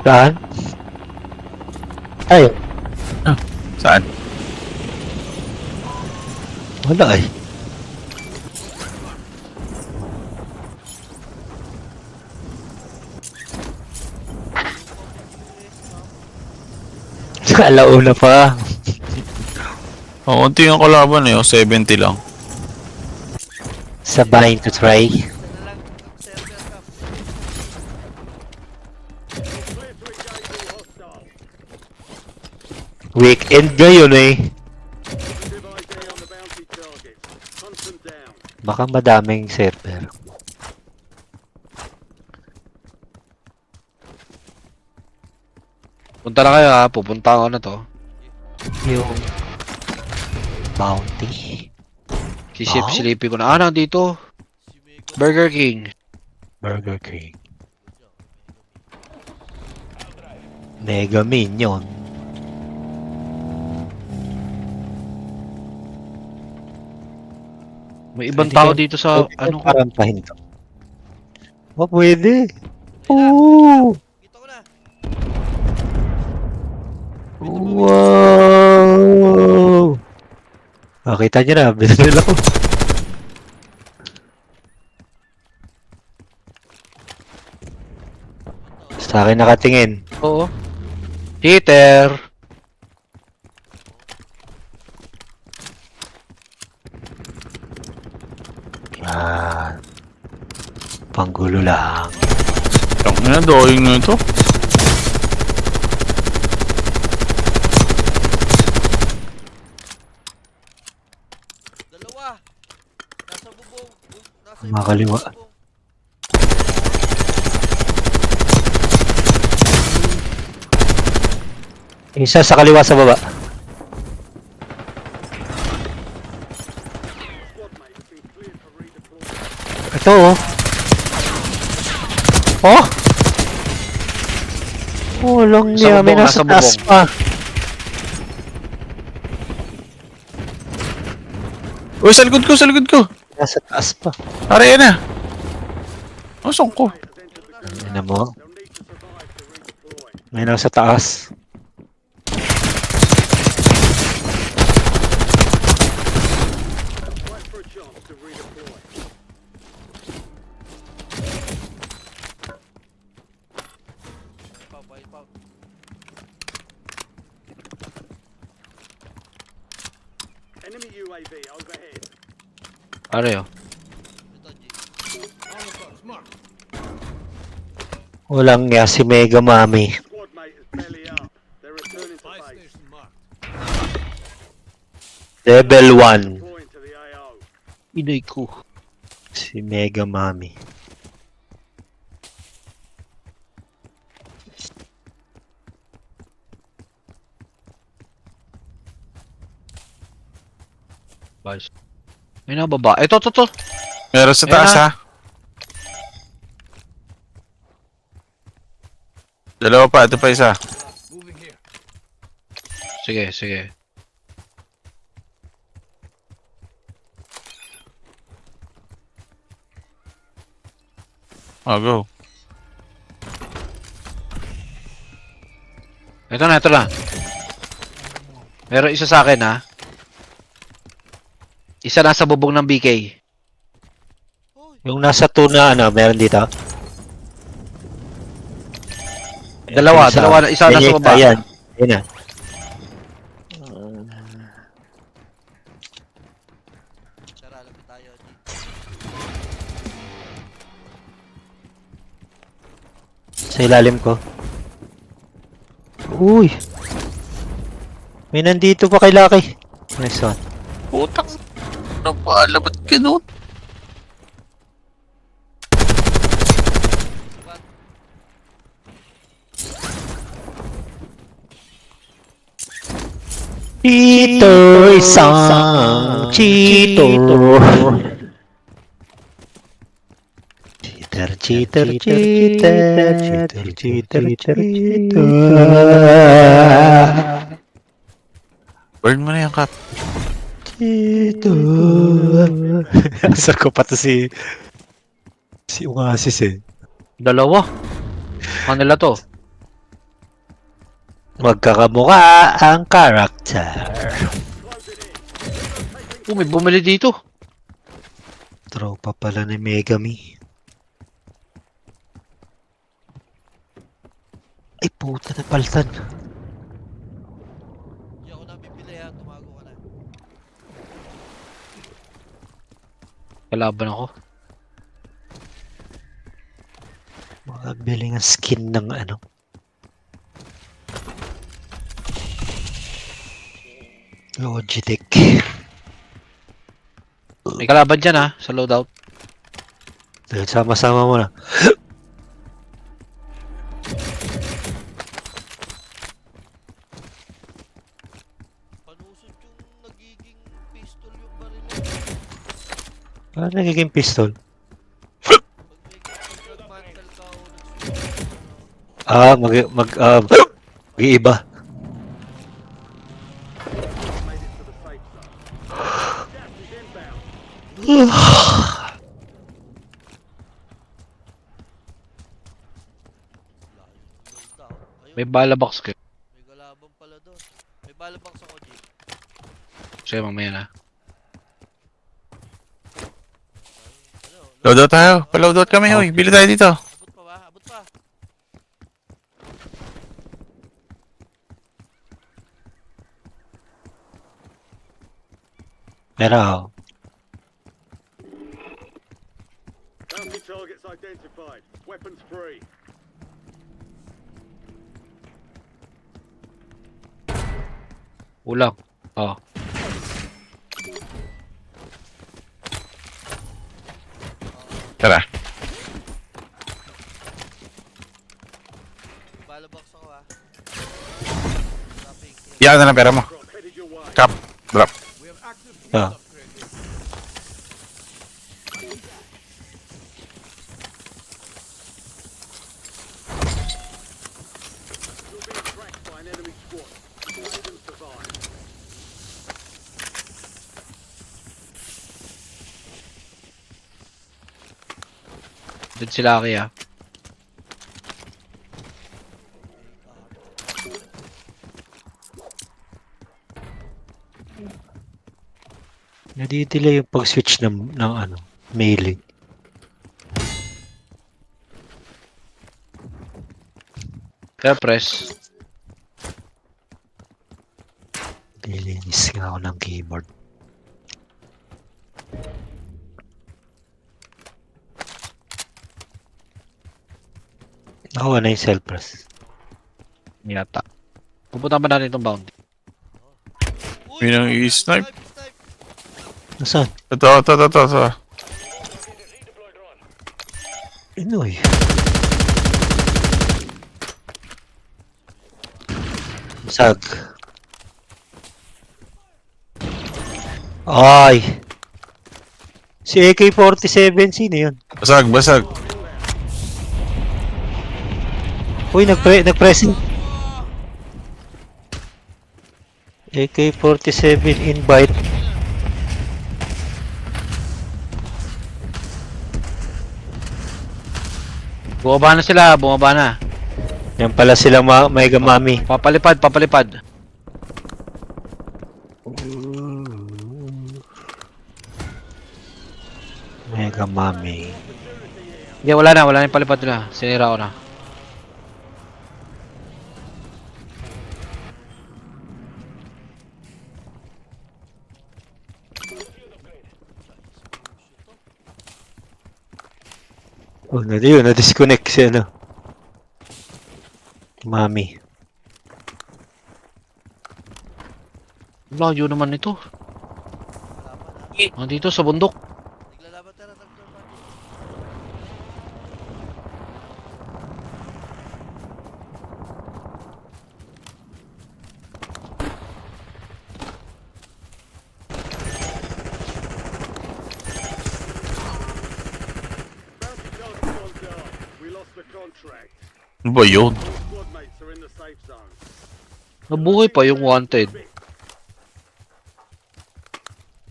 Saan? Ay, Ah, saan? wala eh. Alauna pa. Oh, konti yung kalaban eh. 70 lang. Sabahin to try. Isa na lang ang server cap. Weekend ngayon eh. Baka madaming server. Punta na kayo ha, pupunta ako na to. Yung bounty. Sisip-silipin ko na. Ah, nandito. Si Mega. Burger King. Burger King. Mega Minion. May ibang Pwede tao kayo- dito sa pwede ano kayong ko. parampahin to. Oh, pwede. Oo. Kita ko na. Wow! Kita nyo na, binaril ako. Sa akin nakatingin. Oo. Cheater. Yan. Panggulo lang. Ang ina, doing nyo ito. Dalawa. Nasa bubong. Nasa Makaliwa. bubong. Isa sa kaliwa sa baba. Ito oh. Oh! Walang Sa niya, bubong, may nasa nasa taas bubong. pa. Uy, sa likod ko, sa likod ko. Nasa taas pa. Ari na. Asong ko. Ano mo? May nasa taas. Wipe out. Enemy UAV overhead. Ano yun? Ito, G. Walang niya si Mega Mami. Squad mate is belly up. They're returning to base. Level 1. Deploying to the AO. Inay ko. Si Mega Mami. Guys. May nababa. Ito, to. Meron sa Ayan taas na. ha. Dalawa pa, ito pa isa. Sige, sige. Oh, go. Ito na, ito na. Meron isa sa akin ha. Isa nasa bubong ng BK. Yung nasa 2 na ano, meron dito. Dalawa, isa nasa baba. Ayan. Ayan na. Tara, lapit tayo, G. Sa ilalim ko. Uy! May nandito pa kay Lucky. Nice one. Putang. Ano pa, labat ka nun? Cheater, isang cheater. Cheater, cheater, cheater, cheater, cheater, cheater. Burn mo na yan, Kap. Cheater. Asar ko pa to si Oasis eh. Dalawa. Kanila to. Magkakamukha ang character. May bumili dito. Tropa pala ni Megami. Ay puta na paltan. Hindi ako na bibili ha. Tumago ka na. Kalaban ako. Makabili ng skin ng ano. Logitech. May kalaban dyan ha, sa loadout. Dahil sama-sama mo na. Panusod yung nagiging pistol yung baril. Ano nagiging pistol? Pag may nagmantal ka o Mag-iiba. Made it to the safe zone. Gas is inbound. Ayun, May bala box kayo. may galabang pala doon. May balabang sa Koji. Sige, mamaya na. Ano? Loadout tayo. Pa-loadout kami, hoy. Bili tayo dito. Abot pa ba? Abot pa. Pero, Bounty targets identified. Weapons free. Ulang. Oh. Tara. May balabang ako ha. Dropping. Iyan na lang pera mo. Drop headed your way. Cap. Drop. ah, You're being tracked by an enemy squad. Save and survive. Doon sila Aki ha. nadidila yung pag-switch ng ano, melee. Kaya press. Nilinis nga ako ng keyboard. Nakuha na yung self-press. Yata. Pupunta ba natin itong bounty? Uy! Yun ang i-snipe. Snipe! Nasaan? Ito. Inoy. Sag. Ay! Si AK-47, sino yun? Basag. Uy, nag-pressing. AK-47 invite. Bumaba na sila, bumaba na. Yan pala sila Mega Mami. Papalipad. Mega Mami. Hindi, wala na yung palipad nila. Sinira ko na. Oh, na-disconnect si ano. Mami. Layo naman ito. Nandito sa bundok. Naglalaban tara, Dr. Patrick. Bounty target's gone down. We lost the contract. Ano ba yun? All squad mates are in the safe zone. Nabuhay pa yung wanted.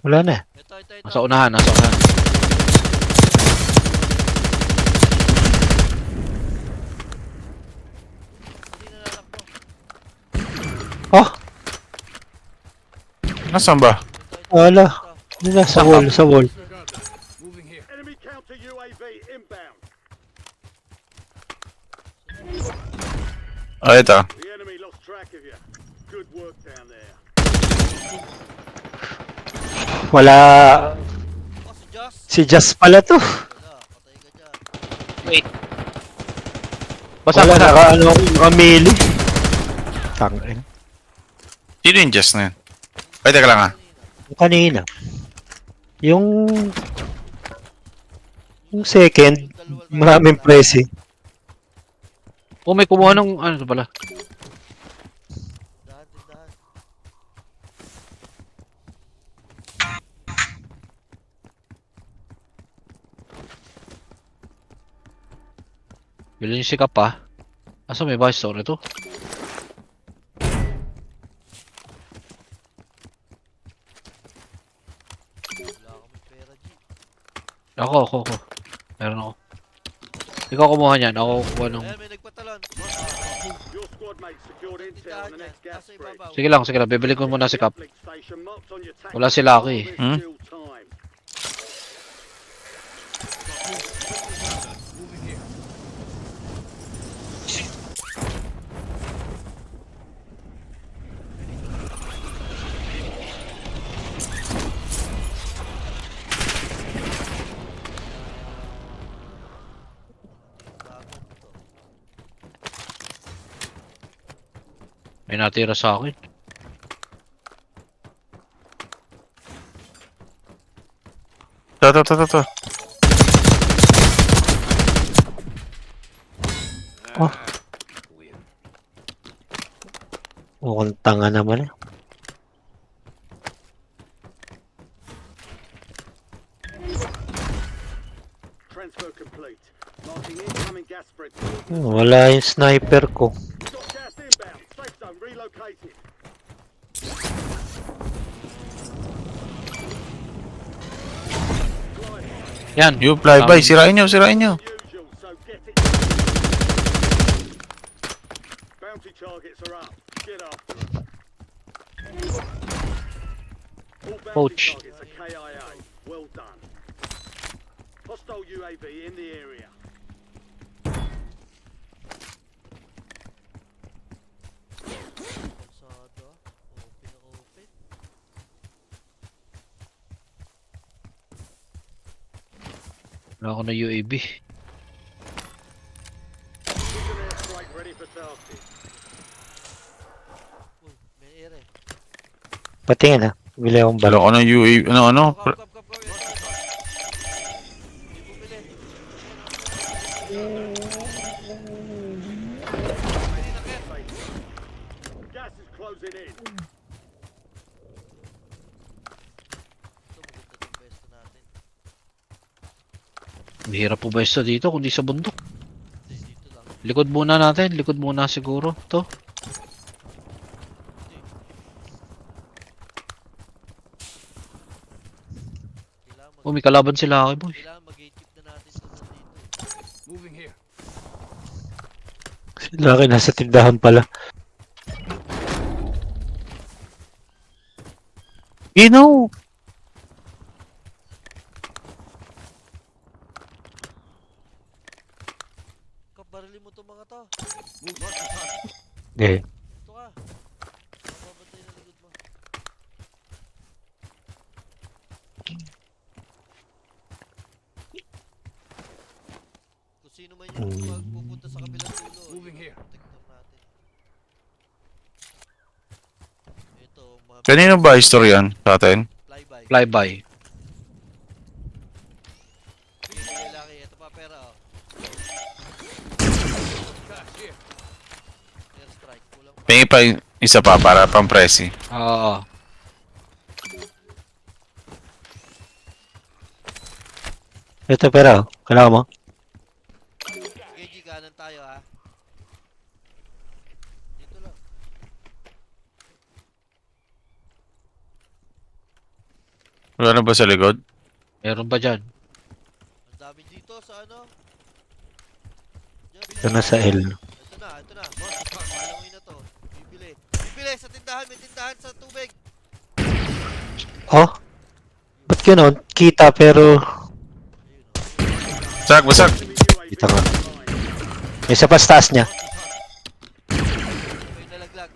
Wala na. Ito. Nasa unahan. Hindi nalalak mo. Oh, Nasaan ba? wala. Nila sa wall, sa wall. Enemy counter UAV inbound. Ah, ito. The enemy lost track of you. Good work down there. Wala. Oh, si Joss. Si Just pala to. Wala, patay ka dyan. Basta Wala, basta. naka-melee. Tangin. Sino yung Just na yun? Ay, teka lang ah. Yung kanina. Yung second, maraming pressing. Oh, may kumuha ng ano to pala. Dahan, dahan. Bilhin yung sikap pa. Asa may buy store ito? Wala akong pera, G. Ako. Meron ako. Ikaw kumuha niyan, ako kukuha ng... Ayan, may nagpatalon. Your squad mates secured intel on the next gas Nasa spread. ibabaw. Sige lang, bibili ko muna sikap. Uplink station marked on your tactics. Wala si Lucky. There's Hmm? still time. Bago to. May natira sa akin. Ito. Mukhang tanga naman eh. Transfer complete. Marking incoming gas spread. Wala yung sniper ko. Got gas inbound. Safe zone relocated. Yan. You fly by. Sirain nyo. Usual, so get it. Bounty targets are up. Get after them. All bounty Poach. targets are KIA. Well done. Hostile UAV in the area. Kalsada. Open na open. Wala ako na UAV. Precision airstrike ready for tasking. Uy, may ere. Patingin ha. Bili akong Dalo balo. ko ng UAV. Ano? Kap. Hindi bumili. Gas is closing in. Ito, maganda tong pwesto natin. Mahirap po ba isa dito kundi sa bundok? Hindi, dito lang. Likod muna natin. Likod muna siguro. To. Kailangan Oh, may kalaban sila ako, boy. kailangan mag-gatekeep na natin ito nandito. Sila akin nasa tindahan pala. Gino! Kabarili mo to mga to. Eh, Ito ka. Mababantay na likod mo. Kung sino man yung pupunta sa kabilang dulo. Moving here. Protector natin. Ito, mga Kanino ba history yan sa atin? flyby. Flyby. Bigyan mo lalaki. Ito pa pera oh. Airstrike. Kulang pa. Pingi pa yung isa pa para pang presi. Oo. ito pera. Kailangan mo? KG, kanan tayo ha. Dito lang. Wala na ba sa likod? Meron ba dyan? Ang dami dito sa ano. Diyan, Ito na sa L. Ito na. Malawin na to. Bibili. bibili sa tindahan. May tindahan sa tubig. Oh? Ba't gano'n? Kita pero... Basag, basag. Enemy UAV Kita nga. online. May isa pa sa taas niya. May nalaglag.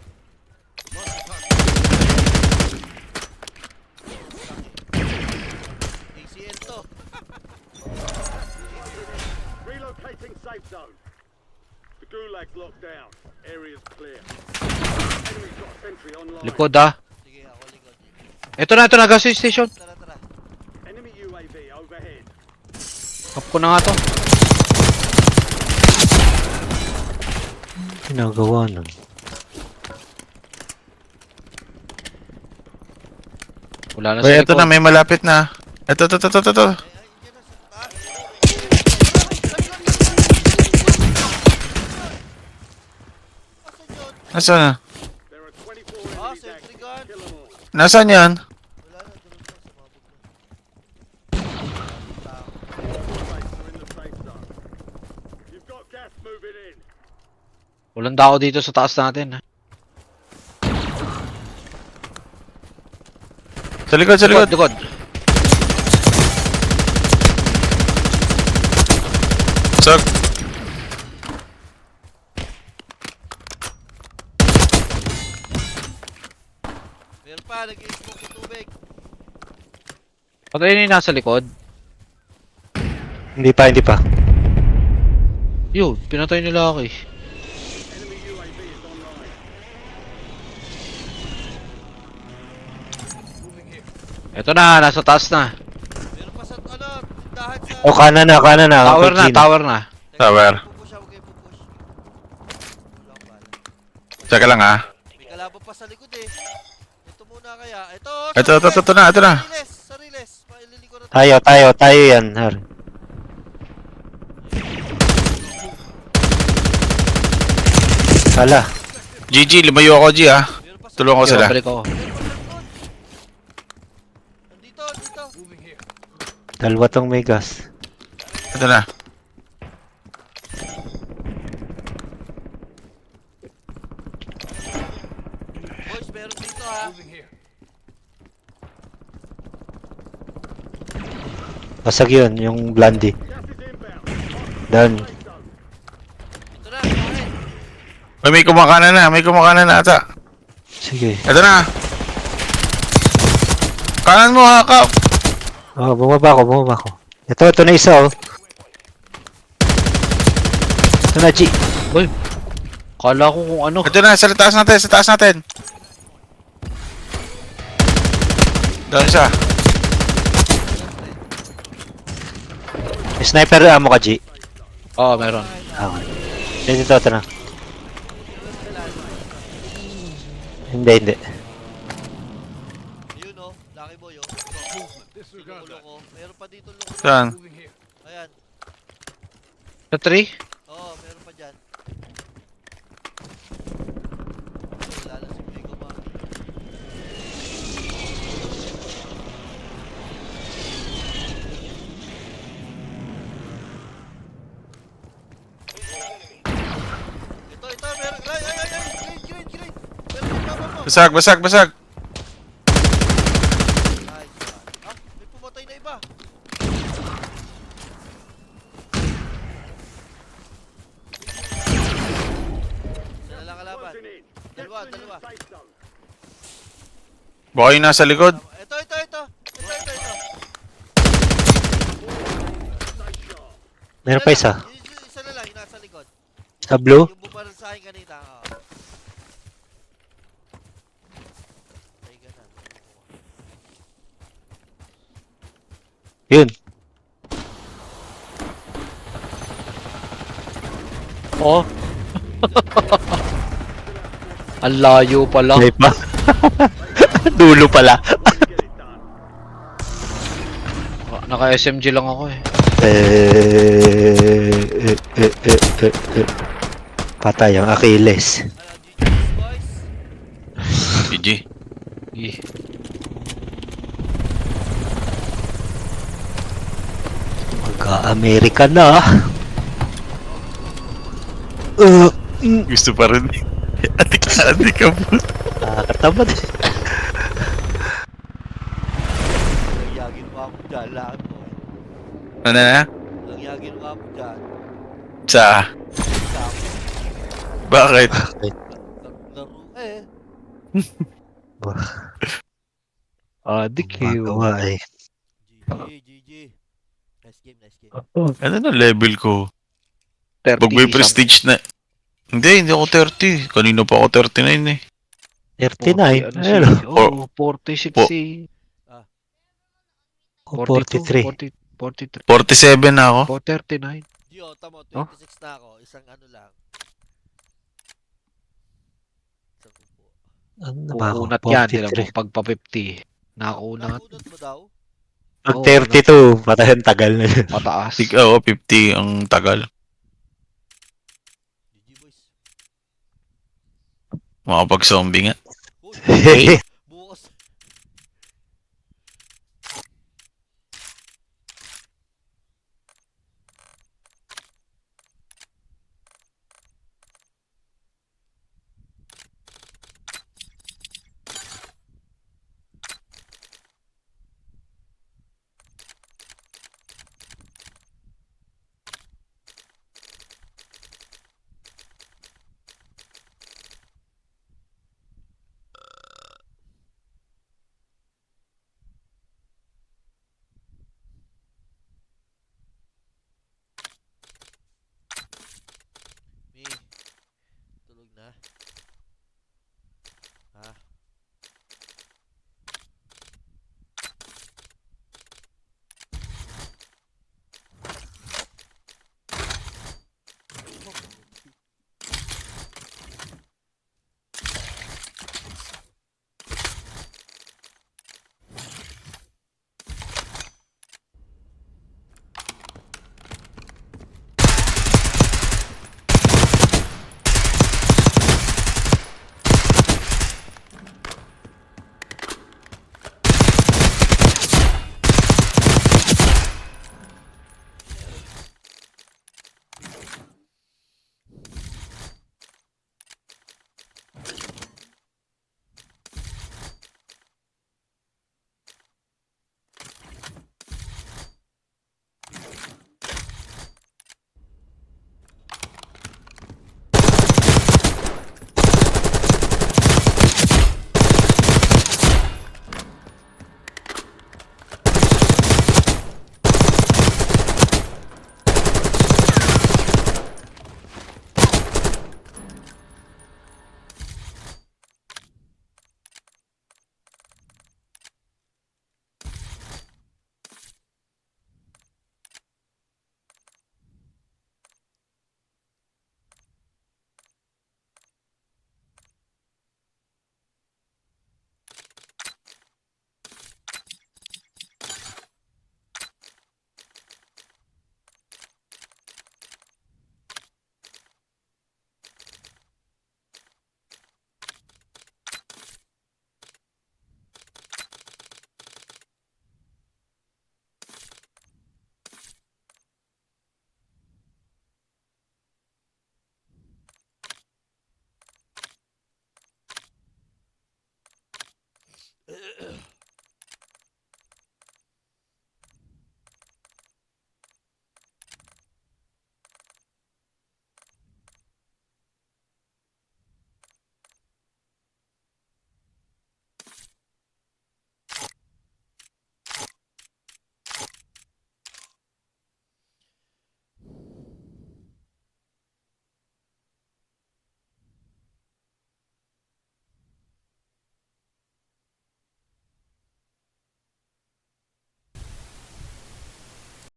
ACL to. Relocating safe zone. The gulag's locked down. Area's clear. Enemy's got a sentry online. Likod ah. Sige, ako likod. Ito na, gas station. Tara, tara. Enemy UAV overhead. Kap ko na nga to. Ginagawa nun. Wala na Uy, sa ito likod. na, may malapit na. Ito. Ay, yan na sa taas. Asan yun? Nasaan na? There are 24 Ah, enemies sentry active. gun. Kill them all. Nasaan yan? Wala na, doon sa sumabog na. Teammates are in the safe zone. You've got gas moving in. Walang tao dito sa taas natin. Sa likod, sa likod. Likod. Basag. Meron pa, nag-i-smoke sa tubig. Patayin yung nasa likod. Hindi pa, hindi pa. Yun, pinatay nila ako eh. Enemy UAV is online. Ito na, nasa taas na. Meron pa sa, tindahan sa... O, kanan na, kanan na. Tower Kay na, Gino. tower na. Teka, Tower. pupush ako kayo, pupush. Wala akong bala. Tsaka lang ah. May kalaban pa sa likod eh. Ito muna kaya. Ito, Ito na, ito na. Sariles. Maililiko na Tayo yan. Har. Hala. GG, lumayo ako, G ah. Meron pa sa... Tulungan ko Okay, sila. babalik ako. Nandito, dito. Dalawa tong may gas. Ito na. Boys, meron dito ha. Basag yun, yung blondie. Gas is inbound. Done. Safe zone. Ito na, kumain. Uy, may kumakanan na ata. Sige. Ito na. Kanan mo ha, Kap. Oh, bumaba ako. Ito na isa oh. Ito na, G. Uy, kala ko kung ano. Ito na, sa taas natin. Doon siya. May sniper ammo ka, G. Oo, meron. Okay. Dito na. Hindi. Yun oh, Lucky Boy oh. Sinukulo ko. Meron pa dito lukulo. Saan? Ayan. Sa 3? Oo, meron pa dyan. Lalo si Mego Mami. Ito, meron. Ay, green. Meron pa mo. Basag. Nice one. Ah, may pumatay na iba. Isa na lang kalaban. Closing in. Get Dalawa. to the safe zone. Baka yung nasa likod. Ito. Stay sharp. Meron pa isa. Isa na lang, yung nasa likod. Sa blue? Yung bumaril sa akin kanina. Oo. Ay, ganun. Yun. Oo. Ang layo pala. May pa. Dulo pala. Get it done. Naka-SMG lang ako eh. Patay ang Achilles. GG's, boys. GG. Eh. Magka-American na. Gusto pa rin. Atik ka po. Nakakatamad. Nagyagin mo ako dyan, lahat mo. Ano na? Nagyagin mo ako dyan. Sa? Bakit? Laro eh. Adik eh. Magawa eh. GG. Nice game, nice game. Ano na level ko? 30 Pag may isang- prestige na... Hindi ako 30. Kanina pa ako 39 eh. 39. 40, ano Ayun. si, oh, 46 po- si... Oh, 43. 43. 47 na ako. 39. Gio, tamo, Oh? 26 na ako. Isang ano lang. Isang upo. Ano ba ako? Kukunat yan. Nila 43. mo pagpa 50. Nakunat. Nakunat mo daw? Pag Oo, 32, patay ang tagal na yun. Pataas. Ikaw, 50 ang tagal. GG boys. Makapag-zombie nga. Uy,